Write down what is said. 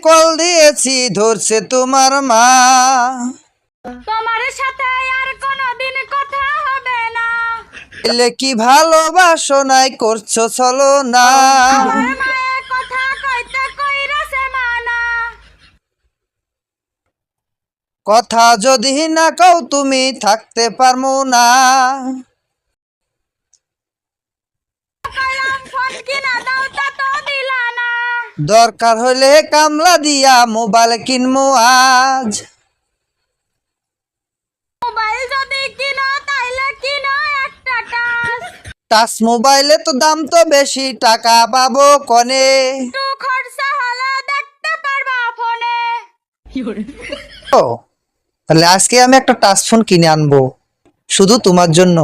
Call দিয়েছি ধরছে তোমার মা। তোমার সাথে আর কোনোদিন কথা হবে না। এলে কি ভালোবাসো নাই করছো চলো না। আমার মায়ে কথা কইতে কইরাছে মানা। কথা যদি না কও তুমি থাকতে পারমু না। কইলাম ফোন কিনা দাও তা তো দিলা না। দরকার হইলে কামলা দিয়া মোবাইল কিনমু আজ। মোবাইল যদি কিনো তাইলে কিনো একটা টাচ। টাচ মোবাইলে তো দাম তো বেশি, টাকা পাবো কনে। একটু খরচা হলে দেখতে পারবা ফোনে। ও তাহলে আজকে আমি একটা টাচ ফোন কিনে আনবো শুধু তোমার জন্য।